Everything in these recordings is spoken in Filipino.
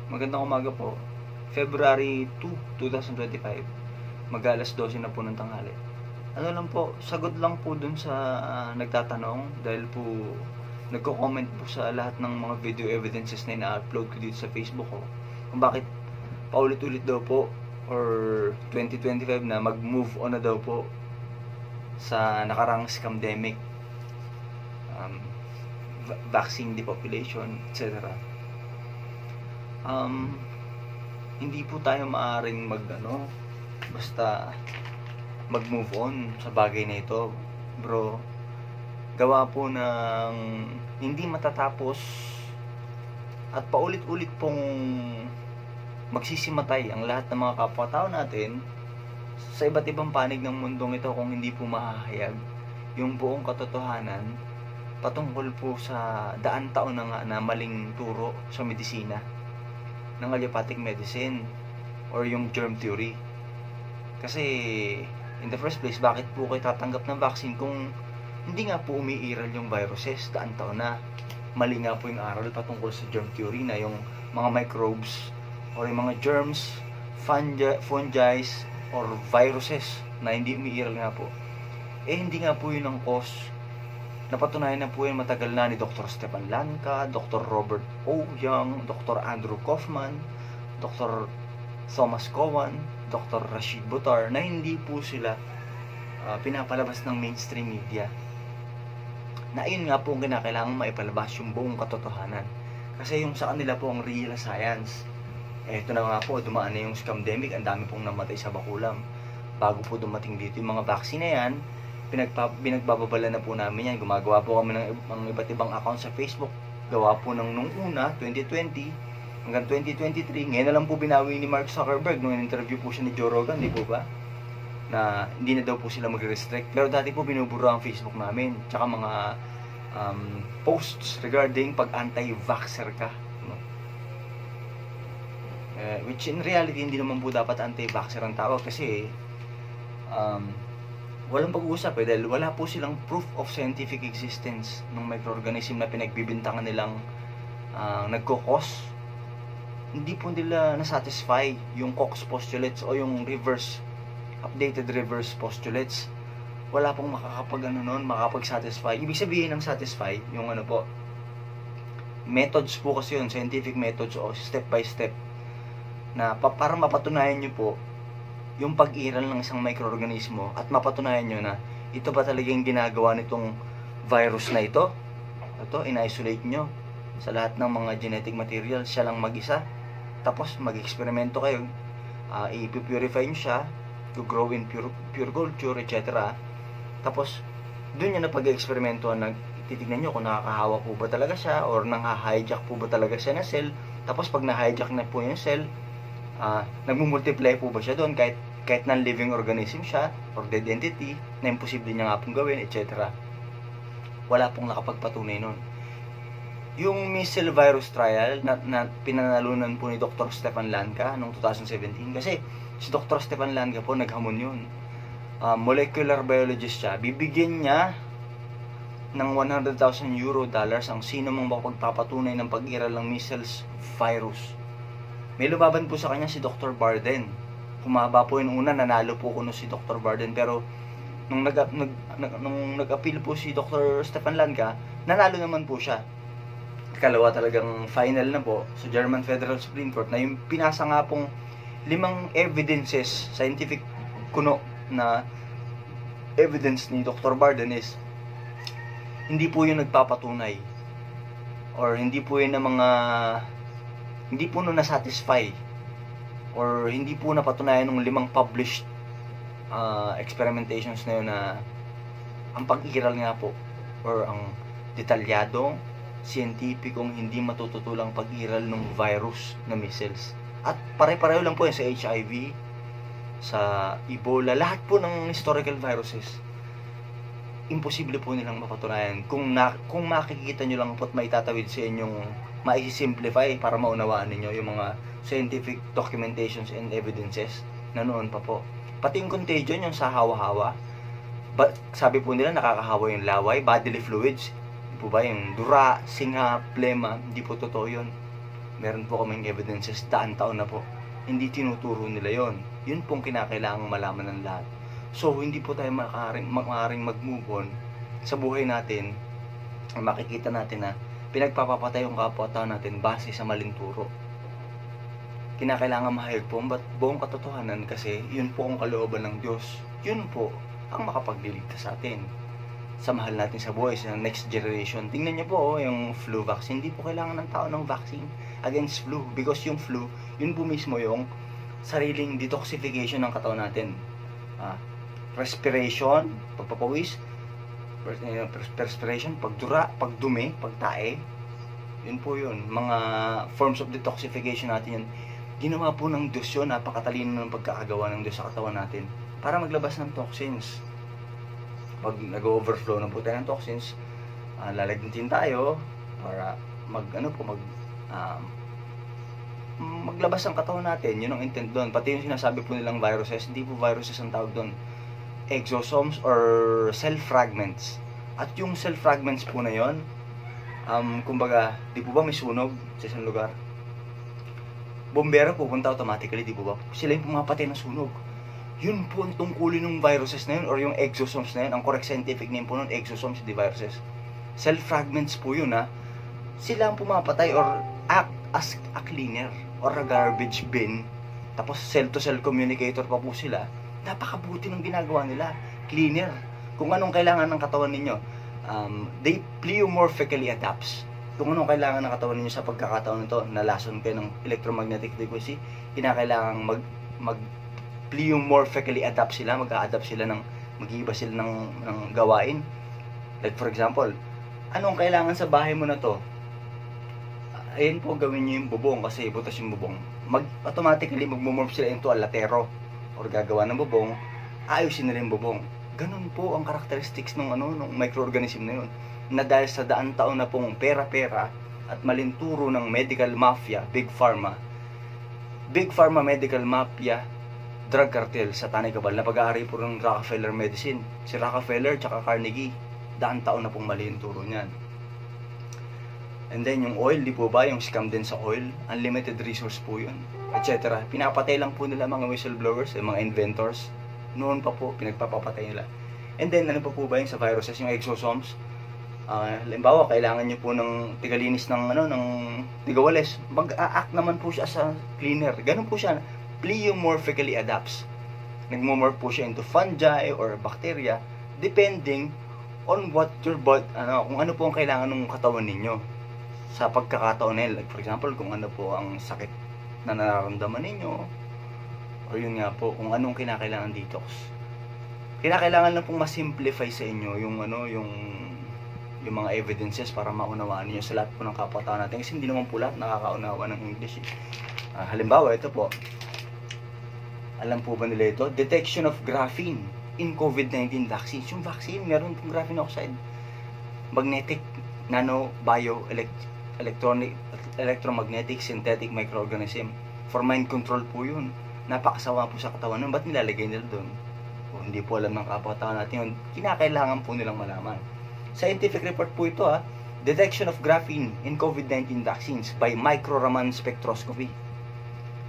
Magandang umaga po. February 2, 2025. Mag-alas 12 na po ng tanghali. Ano lang po, sagot lang po dun sa nagtatanong dahil po nagko-comment po sa lahat ng mga video evidences na ina-upload ko dito sa Facebook ko. Kung bakit paulit-ulit daw po or 2025 na mag-move on na daw po sa nakarang scamdemic, vaccine depopulation, etc. Hindi po tayo maaaring basta mag-move on sa bagay na ito, bro. Gawa po ng hindi matatapos at paulit-ulit pong magsisimatay ang lahat ng mga kapwa-tao natin sa iba't ibang panig ng mundong ito kung hindi po mahahayag yung buong katotohanan patungkol po sa daan taon na nga na maling turo sa medisina ng allopathic medicine or yung germ theory. Kasi in the first place, bakit po kayo tatanggap ng vaccine kung hindi nga po umiiral yung viruses daan taon na? Mali nga po yung aral patungkol sa germ theory na yung mga microbes or yung mga germs, fungi or viruses na hindi umiiral nga po. Hindi nga po yun ang cause. Napatunayan na po yun matagal na ni Dr. Stefan Lanka, Dr. Robert O. Young, Dr. Andrew Kaufman, Dr. Thomas Cowan, Dr. Rashid Buttar na hindi po sila pinapalabas ng mainstream media. Na yun nga po ang kinakailangan maipalabas yung buong katotohanan. Kasi yung sa kanila po ang real science. Ito na nga po, dumaan na yung scamdemic, ang dami pong namatay sa bakulam. Bago po dumating dito yung mga vaccine na yan, pinagbababala na po namin yan. Gumagawa po kami ng iba't ibang account sa Facebook. Gawa po nung una, 2020 hanggang 2023. Ngayon na lang po binawi ni Mark Zuckerberg nung interview po siya ni Joe Rogan, di po ba? Na hindi na daw po sila mag-restrict. Pero dati po binubura ang Facebook namin. Tsaka mga posts regarding pag anti-vaxxer ka. Which in reality, hindi naman po dapat anti-vaxxer ang tawag kasi walang pag-uusap dahil wala po silang proof of scientific existence ng microorganism na pinagbibintangan nilang nagkokos. Hindi po nila nasatisfy yung Koch's postulates o yung updated reverse postulates. Wala pong makakapag-satisfy. Ibig sabihin ng satisfy, yung methods po kasi yun, scientific methods o step by step na para mapatunayan nyo po yung pag-iral ng isang microorganismo at mapatunayan nyo na ito ba talaga yung ginagawa nitong virus na ito. In-isolate nyo sa lahat ng mga genetic material, siya lang mag-isa. Tapos mag-eksperimento kayo, i-purify nyo siya, to grow in pure culture, etc. Tapos doon nyo na pag-eksperimento, titignan nyo kung nakakahawa po ba talaga siya or nang-hijack po ba talaga siya na cell. Tapos pag na-hijack na po yung cell, nagmumultiply po ba siya doon kahit non-living organism siya or dead entity na imposible niya nga pong gawin, etc. Wala pong nakapagpatunay nun. Yung measles virus trial na pinanalunan po ni Dr. Stefan Lanka noong 2017 kasi si Dr. Stefan Lanka po naghamon yun. Molecular biologist siya, bibigyan niya ng $100,000 ang sino mang makapagpapatunay ng pag-iral ng measles virus. May lumaban po sa kanya si Dr. Barden. Kumaba po yung una, nanalo po kuno si Dr. Barden. Pero nung nag-appeal po si Dr. Stefan Lanka, nanalo naman po siya. Ikalawa talagang final na po sa German Federal Supreme Court na yung pinasa nga pong 5 evidences, scientific kuno na evidence ni Dr. Barden is hindi po yung nagpapatunay or hindi po yun hindi po na-satisfy or hindi po napatunayan ng 5 published experimentations na yun na ang pag-iral nga po or ang detalyadong siyentipikong hindi matututulang pag-iral ng virus na measles. At pare-pareho lang po yan sa HIV, sa Ebola, lahat po ng historical viruses. Imposible po nilang mapatunayan. Kung makikita nyo lang po at maitatawid sa inyong mai-simplify para maunawaan ninyo yung mga scientific documentations and evidences na noon pa po. Pati yung contagion, yung sa hawa-hawa, sabi po nila nakakahawa yung laway, bodily fluids. Di po ba yung dura, singa, plema, hindi po totoo yun. Meron po kaming evidences, daan taon na po. Hindi tinuturo nila yon. Yun pong kinakailangang malaman ng lahat. So, hindi po tayo maaaring mag-move on sa buhay natin. Makikita natin na pinagpapapatay yung kapwa-tao natin base sa maling turo. Kinakailangan mahayag po ang buong katotohanan kasi yun po ang kalooban ng Diyos. Yun po ang makapagliligtas sa atin. Sa mahal natin sa buhay, sa next generation. Tingnan niyo po yung flu vaccine. Hindi po kailangan ng tao ng vaccine against flu. Because yung flu, yun po mismo yung sariling detoxification ng katawan natin. Respiration, pagpapawis, perspiration, pagdura, pagdumi, pagtae. Yun po yun. Mga forms of detoxification natin yun. Ginawa po ng Diyos yun. Napakatalino ng pagkakagawa ng Diyos sa katawan natin para maglabas ng toxins. Pag nag-overflow na po tayo ng toxins, lalagnitin tayo para maglabas ang katawan natin. Yun ang intent doon. Pati yung sinasabi po nilang viruses, hindi po viruses ang tawag doon. Exosomes or cell fragments. At yung cell fragments po na yun, kumbaga, di po ba may sunog sa isang lugar? Bombero pupunta automatically, di po ba? Sila yung pumapatay ng sunog. Yun po ang tungkulin ng viruses na yun or yung exosomes na yun. Ang correct scientific name po nun, exosomes, di viruses. Cell fragments po yun, ha. Sila ang pumapatay or act as a cleaner or a garbage bin. Tapos cell-to-cell communicator pa po sila. Napakabuti ng ginagawa nila. Cleaner. Kung anong kailangan ng katawan ninyo. They pleomorphically adapts. Kung anong kailangan ng katawan ninyo sa pagkakataon nito, nalason kayo ng electromagnetic frequency, kinakailangan pleomorphically adapt sila, mag-a-adapt sila mag-iiba sila ng gawain. Like for example, anong kailangan sa bahay mo na to? Ayun po, gawin nyo yung bubong kasi butas yung bubong. Automatically mag-morph sila into a latero or gagawa ng bubong, ayusin nila yung bubong. Ganun po ang characteristics ng microorganism na yun. Na dahil sa daan taon na pong pera-pera at malinturo ng medical mafia, Big Pharma, medical mafia, drug cartel, satanic cabal, na pag-aari po ng Rockefeller Medicine. Si Rockefeller tsaka Carnegie, daan taon na pong mali yung turo niyan. And then yung oil, di po ba, yung scam din sa oil, unlimited resource po yun, etc. Pinapatay lang po nila mga whistleblowers, mga inventors. Noon pa po, pinagpapapatay nila. And then, ano pa po ba yung sa viruses, yung exosomes? Halimbawa, kailangan nyo po ng tigalinis ng tigawales. Mag-a-act naman po siya sa cleaner. Ganun po siya, pleomorphically adapts. Nagmomorph po siya into fungi or bacteria, depending on what your body, kung ano po ang kailangan ng katawan ninyo sa pagkakataon nila. Like for example, kung ano po ang sakit na nararamdaman ninyo, o yun nga po, kung anong kinakailangan detox. Kinakailangan lang pong ma-simplify sa inyo yung mga evidences para maunawaan niyo sa lahat po ng kapwa-tao natin, kasi hindi naman po lahat nakakaunawa ng English. Halimbawa, ito po. Alam po ba nila ito? Detection of graphene in COVID-19 vaccines. Yung vaccine, meron pong graphene oxide. Magnetic, nano, bio, electromagnetic, synthetic microorganism. For mind control po yun. Napakasawa po sa katawan nun. Ba't nilalagay nila doon? O hindi po alam ng kapwa-tao natin yun. Kinakailangan po nilang malaman. Scientific report po ito, Detection of graphene in COVID-19 vaccines by micro-Raman spectroscopy.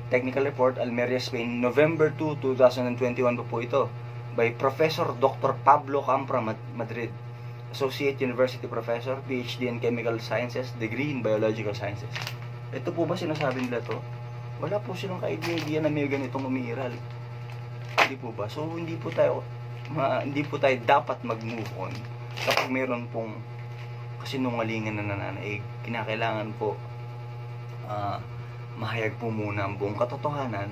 Technical report, Almeria, Spain, November 2, 2021 po ito. By Professor Dr. Pablo Campra, Madrid. Associate University Professor, PhD in Chemical Sciences, degree in Biological Sciences. Ito po ba sinasabi nila to? Wala po silang ka-idea na may ganitong umiiral. Hindi po ba? So, hindi po tayo dapat mag-move on kapag meron pong kasinungalingan na nananaig. Kinakailangan po mahayag po muna ang buong katotohanan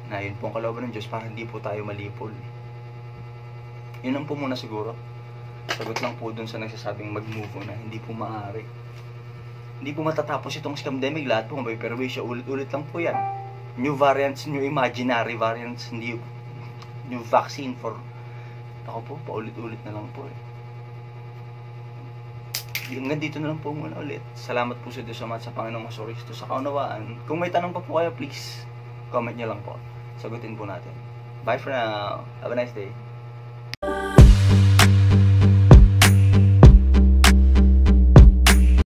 na yun po ang kalooban ng Diyos para hindi po tayo malipol. Yun lang po muna siguro. Sagot lang po dun sa nagsasabing mag-move on na hindi po maaari. Hindi po matatapos itong scamdemic. Lahat po may perwisyo. Ulit-ulit lang po yan. New variants, new imaginary variants, new vaccine for... Ako po, paulit-ulit na lang po Hanggang dito na lang po muna ulit. Salamat po sa Diyos sa Panginoong Kristo sa kaunawaan. Kung may tanong pa po kayo, please comment nyo lang po. Sagutin po natin. Bye for now. Have a nice day.